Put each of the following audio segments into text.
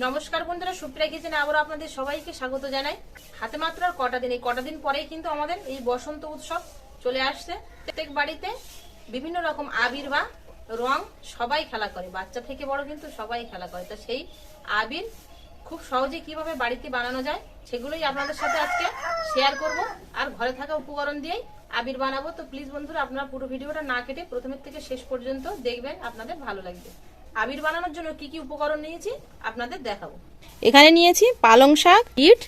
নমস্কার বন্ধুরা, সুপ্রিয়া কিচেনে আবার আপনাদের সবাইকে স্বাগত জানাই। হাতে মাত্র আর কটা দিন, এই কটা দিন পরেই কিন্তু আমাদের এই বসন্ত উৎসব চলে আসছে। প্রত্যেক বাড়িতে বিভিন্ন রকম আবির বা রং সবাই খেলা করে, বাচ্চা থেকে বড় কিন্তু সবাই খেলা করে। তো সেই আবির খুব সহজে কিভাবে বাড়িতে বানানো যায় সেগুলোই আপনাদের সাথে আজকে শেয়ার করব। আর ঘরে থাকা উপকরণ দিয়েই আবির বানাবো। তো প্লিজ বন্ধুরা, আপনারা পুরো ভিডিওটা না কেটে প্রথমের থেকে শেষ পর্যন্ত দেখবেন, আপনাদের ভালো লাগবে। আবির বানানোর জন্য কি কি উপকরণ নিয়েছি আপনাদের দেখাবো। এখানে নিয়েছি পালং শাক, ইট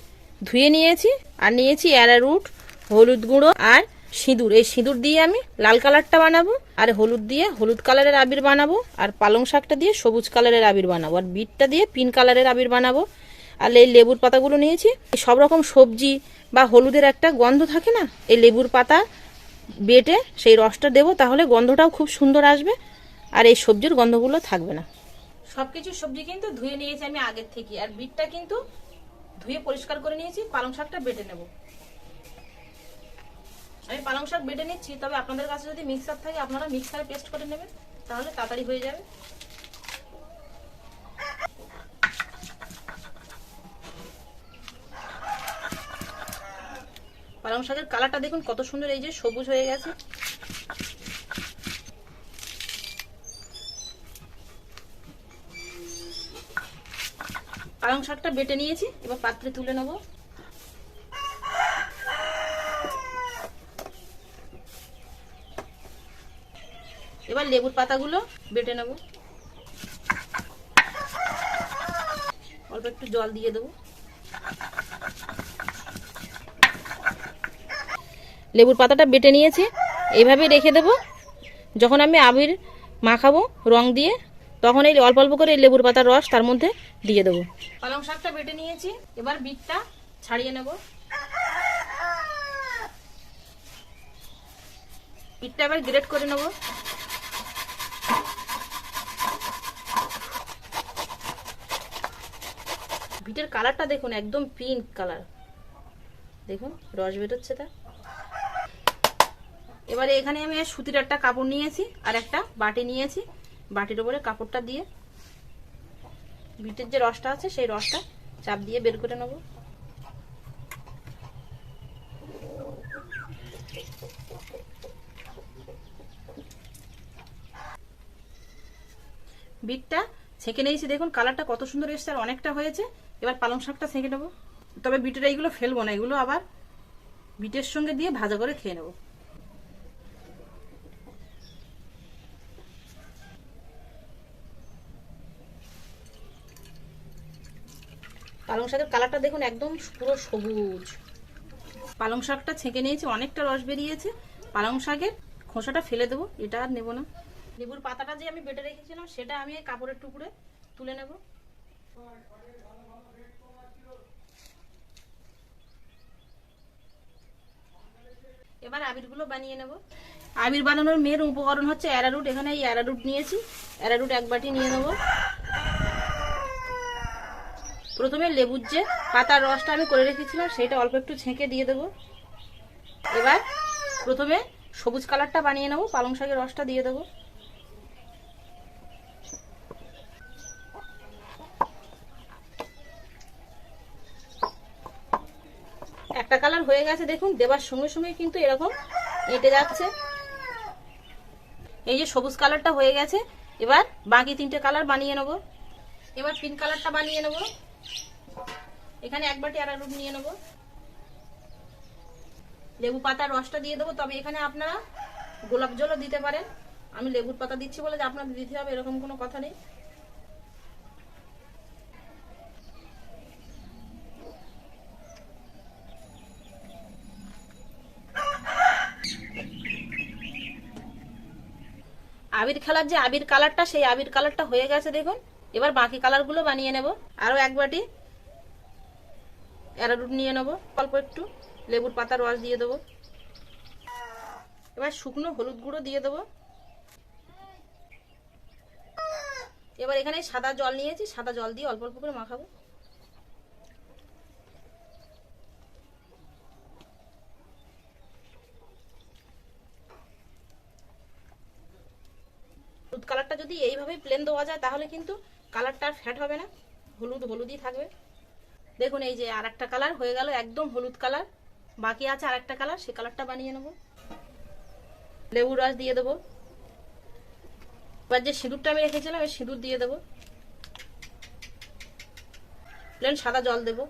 ধুয়ে নিয়েছি, আর নিয়েছি অ্যারারুট, হলুদ গুঁড়ো আর সিঁদুর। এই সিঁদুর দিয়ে আমি লাল কালারটা বানাবো, আর হলুদ দিয়ে হলুদ কালারের আবির বানাবো, আর পালং শাকটা দিয়ে সবুজ কালারের আবির বানাবো, আর বিটটা দিয়ে পিঙ্ক কালারের আবির বানাবো। আর এই লেবুর পাতাগুলো নিয়েছি। সব রকম সবজি বা হলুদের একটা গন্ধ থাকে না, এই লেবুর পাতা বেটে সেই রসটা দেবো, তাহলে গন্ধটাও খুব সুন্দর আসবে আর এই সবজির গন্ধগুলো থাকবে না। সবকিছু সবজি কিন্তু ধুয়ে নিয়েছি আমি আগের থেকে, আর বিটটা কিন্তু ধুয়ে পরিষ্কার করে নিয়েছি। পালং শাকটা বেটে নেব। আমি পালং শাক বেটে নিচ্ছি, তবে আপনাদের কাছে যদি মিক্সার থাকে আপনারা মিক্সারে পেস্ট করে নেবেন, তাহলে তাড়াতাড়ি হয়ে যাবে। পালং শাকের কালারটা দেখুন কত সুন্দর, এই যে সবুজ হয়ে গেছে। পালং শাকটা বেটে নিয়েছি, এবার পাত্রে তুলে নেব। এবার লেবুর পাতাগুলো বেটে নেব। অল্প একটু জল দিয়ে দেবো। লেবুর পাতাটা বেটে নিয়েছি, এইভাবে রেখে দেব। যখন আমি আবির মাখাবো রং দিয়ে, তখন এই অল্প অল্প করে লেবুর পাতার রস তার মধ্যে দিয়ে দেবো। পালং শাকটা বেটে নিয়েছি, এবার বিটটা ছাড়িয়ে নেব। বিটটা এবার গ্রেট করে নেব। বিটের কালারটা দেখুন, একদম পিঙ্ক কালার, দেখুন রস বেরোচ্ছে তা। এবারে এখানে আমি সুতির একটা কাপড় নিয়েছি আর একটা বাটি নিয়েছি। বাটির উপরে কাপড়টা দিয়ে বিটের যে রসটা আছে সেই রসটা চাপ দিয়ে বের করে নেব। বিটটা ছেঁকে নিয়েছি, দেখুন কালারটা কত সুন্দর এসছে আর অনেকটা হয়েছে। এবার পালং শাকটা ছেঁকে নেব। তবে বিটের এইগুলো ফেলবো না, এগুলো আবার বিটের সঙ্গে দিয়ে ভাজা করে খেয়ে নেব। পালং শাকের কালারটা দেখুন একদম পুরো সবুজ। পালং শাকটা ছেঁকে নিয়েছি, অনেকটা রস বেরিয়েছে। পালং শাকের খোসাটা ফেলে দেবো, এটা আর নেবো না। লেবুর পাতাটা যে আমি বেটে রেখেছিলাম সেটা আমি এই কাপড়ের টুকরে তুলে নেব। এবার আবিরগুলো বানিয়ে নেব। আবির বানানোর মেন উপকরণ হচ্ছে অ্যারারুট। এখানে এই অ্যারারুট নিয়েছি, অ্যারারুট এক বাটি নিয়ে নেব। প্রথমে লেবুর যে পাতার রসটা আমি করে রেখেছিলাম সেটা অল্প একটু ছেঁকে দিয়ে দেবো। এবার প্রথমে সবুজ কালারটা বানিয়ে নেব, পালং শাকের রসটা দিয়ে দেবো। একটা কালার হয়ে গেছে দেখুন, দেবার সঙ্গে সঙ্গে কিন্তু এরকম এঁটে যাচ্ছে। এই যে সবুজ কালারটা হয়ে গেছে, এবার বাকি তিনটে কালার বানিয়ে নেব। এবার পিঙ্ক কালারটা বানিয়ে নেব। এখানে এক বাটি অ্যারারুট নিয়ে নেব। লেবু পাতার রসটা দিয়ে দেবো, তবে এখানে আপনারা গোলাপ জলও দিতে পারেন। আমি লেবুর পাতা দিচ্ছি বলে যে আপনাদের দিতে হবে এরকম কোনো কথা নেই। আবির খেলার যে আবির কালারটা, সেই আবির কালারটা হয়ে গেছে দেখুন। এবার বাকি কালারগুলো বানিয়ে নেব। আরো এক বাটি অ্যারারুট নিয়ে নেব, অল্প একটু লেবুর পাতার রস দিয়ে দেবো। এবার শুকনো হলুদ গুঁড়ো দিয়ে দেবো। এবার এখানে সাদা জল নিয়েছি, সাদা জল দিয়ে অল্প অল্প করে মাখাবো। হলুদ কালারটা যদি এইভাবে প্লেন দেওয়া যায় তাহলে কিন্তু কালারটা আর ফ্যাট হবে না। হলুদ হলুদই থাকবে। দেখুন এই যে আর একটা কালার হয়ে গেল, একদম হলুদ কালার। বাকি আছে আর একটা কালার, সেই কালারটা বানিয়ে নেব। লেবুর রস দিয়ে দেবো। এবার যে সিঁদুরটা আমি রেখেছিলাম এই সিঁদুর দিয়ে দেবো। প্লেন সাদা জল দেবো।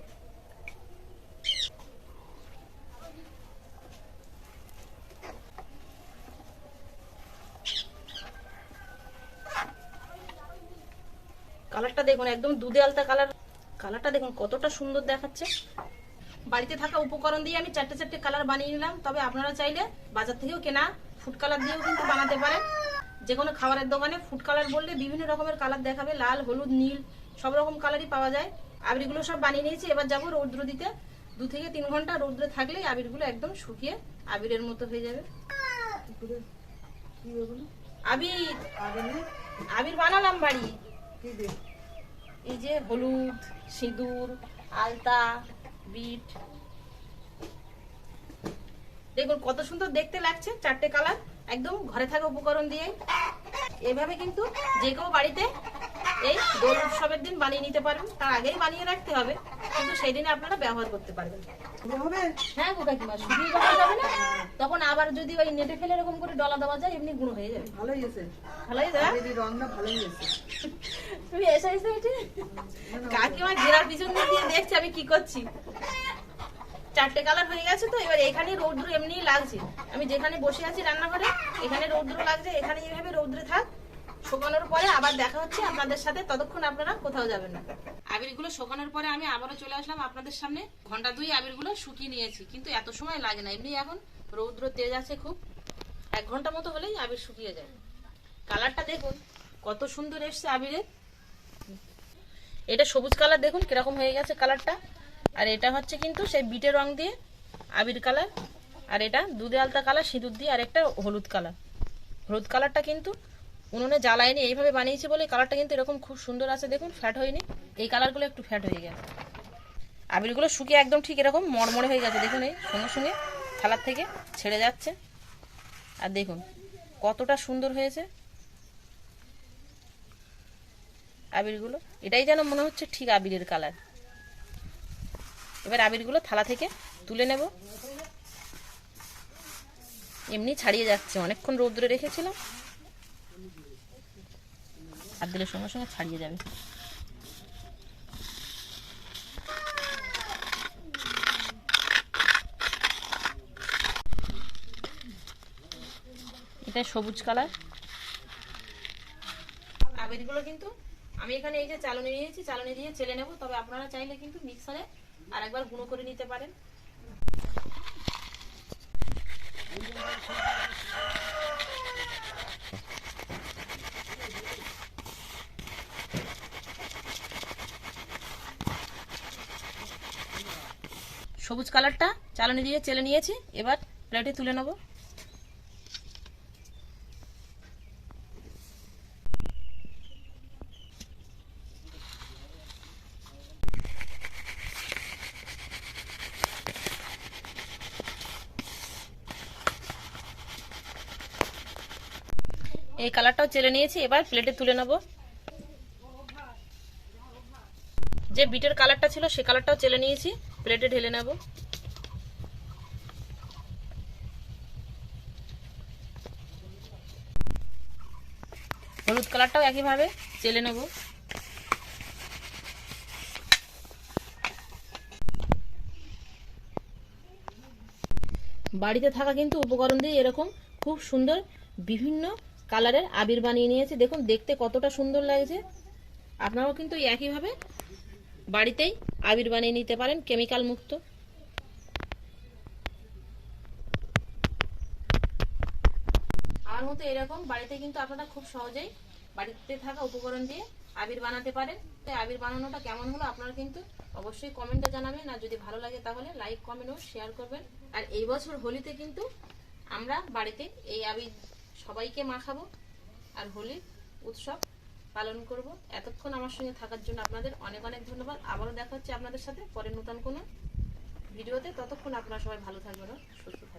কালারটা দেখুন একদম দুধে আলতা কালার। কালারটা দেখুন কতটা সুন্দর দেখাচ্ছে। বাড়িতে থাকা উপকরণ দিয়ে আমি চারটে চারটে কালার বানিয়ে নিলাম। তবে আপনারা চাইলে বাজার থেকেও কেনা ফুড কালার দিয়েও কিন্তু বানাতে পারেন। যে কোনো খাবারের দোকানে ফুড কালার বললে বিভিন্ন রকমের কালার দেখাবে, লাল, হলুদ, নীল, সব রকম কালারই পাওয়া যায়। আবিরগুলো সব বানিয়ে নিয়েছি। এবার যাবো রৌদ্র দিতে। 2 থেকে 3 ঘন্টা রৌদ্রে থাকলেই আবিরগুলো একদম শুকিয়ে আবিরের মতো হয়ে যাবে। আবির আবির বানালাম বাড়ি। এই যে হলুদ, সিঁদুর, আলতা, বিট। দেখুন কত সুন্দর দেখতে লাগছে, চারটে কালার একদম ঘরে থাকা উপকরণ দিয়ে। এভাবে কিন্তু যে কেউ বাড়িতে এই দোল উৎসবের দিন বানিয়ে নিতে পারবেন। তার আগেই বানিয়ে রাখতে হবে, কিন্তু সেই দিনে আপনারা ব্যবহার করতে পারবেন। হ্যাঁ গো কাকিমা, শুকিয়ে যখন যাবে না তখন আবার যদি ওই নেটে ফেলে এরকম করে ডলা দেওয়া যায়, এমনি গুঁড়ো হয়ে যাবে। ভালোই আছে, ভালোই আছে, রংটা ভালোই আছে। তুমি এসে এসে কাকিমা ঘেরার পিছন দিয়ে দেখছি আমি কি করছি। চারটে কালার হয়ে গেছে তো এবার এখানে রৌদ্র এমনিই লাগছে। আমি যেখানে বসে আছি রান্নাঘরে এখানে রৌদ্র লাগছে। এখানে এইভাবে রৌদ্রে থাক, শুকানোর পরে আবার দেখা হচ্ছে আপনাদের সাথে। ততক্ষণ আপনারা কোথাও যাবেন না। আবিরগুলো শুকানোর পরে আমি আবারও চলে আসলাম আপনাদের সামনে। ঘন্টা 2 আবিরগুলো শুকিয়ে নিয়েছি, কিন্তু এত সময় লাগে না। এমনি এখন রৌদ্র তেজ আছে খুব, 1 ঘন্টা মতো হলেই আবির শুকিয়ে যায়। কালারটা দেখুন কত সুন্দর এসছে আবিরের। এটা সবুজ কালার, দেখুন কিরকম হয়ে গেছে কালারটা। আর এটা হচ্ছে কিন্তু সেই বিটের রং দিয়ে আবির কালার। আর এটা দুধে আলতা কালার সিঁদুর দিয়ে। আর একটা হলুদ কালার। হলুদ কালারটা কিন্তু উনুনে জ্বালায়নি, এইভাবে বানিয়েছি বলে কালারটা কিন্তু এরকম খুব সুন্দর আছে। দেখুন ফ্যাট হয়নি, এই কালারগুলো একটু ফ্যাট হয়ে গেছে। আবিরগুলো শুকিয়ে একদম ঠিক এরকম মরমরে হয়ে গেছে। দেখুন এই সঙ্গে সঙ্গে থালার থেকে ছেড়ে যাচ্ছে। আর দেখুন কতটা সুন্দর হয়েছে আবিরগুলো। এটাই যেন মনে হচ্ছে ঠিক আবিরের কালার। এবার আবিরগুলো থালা থেকে তুলে নেব। এমনি ছাড়িয়ে যাচ্ছে, অনেকক্ষণ রৌদ্রে রেখেছিলাম। আর দিলে সঙ্গে সঙ্গে ছাড়িয়ে যাবে। এটা সবুজ কালার। আবিরগুলো কিন্তু আমি এখানে এই যে চালনি নিয়েছি, চালনি দিয়ে চেলে নেব। তবে আপনারা চাইলে কিন্তু মিক্সারে আরেকবার গুঁড়ো করে নিতে পারেন। সবুজ কালারটা চালনি দিয়ে চেলে নিয়েছি, এবার প্লেটে তুলে নেব। এই কালারটাও চেলে নিয়েছি, এবার প্লেটে তুলে নেব। যে বিটের কালারটা ছিল সে কালারটাও চেলে নিয়েছি, প্লেটে ঢেলে নেব। হলুদ কালারটাও একইভাবে চেলে নেব। বাড়িতে থাকা কিন্তু উপকরণ দিয়ে এরকম খুব সুন্দর বিভিন্ন কালারের আবির বানিয়ে নিয়েছি। দেখুন দেখতে কতটা সুন্দর লাগছে। আপনারাও কিন্তু একইভাবে বাড়িতেই আবির বানিয়ে নিতে পারেন, কেমিক্যাল মুক্ত। আমার মতো এরকম বাড়িতে কিন্তু আপনারা খুব সহজেই বাড়িতে থাকা উপকরণ দিয়ে আবির বানাতে পারেন। আবির বানানোটা কেমন হলো আপনারা কিন্তু অবশ্যই কমেন্টে জানাবেন। আর যদি ভালো লাগে তাহলে লাইক, কমেন্ট ও শেয়ার করবেন। আর এই বছর হোলিতে কিন্তু আমরা বাড়িতে এই আবির সবাইকে মাখাবো আর হোলি উৎসব পালন করব। এতক্ষণ আমার সঙ্গে থাকার জন্য আপনাদের অনেক অনেক ধন্যবাদ। আবারও দেখা হচ্ছে আপনাদের সাথে পরের নতুন কোনো ভিডিওতে। ততক্ষণ আপনারা সবাই ভালো থাকবেন, সুস্থ থাকবেন।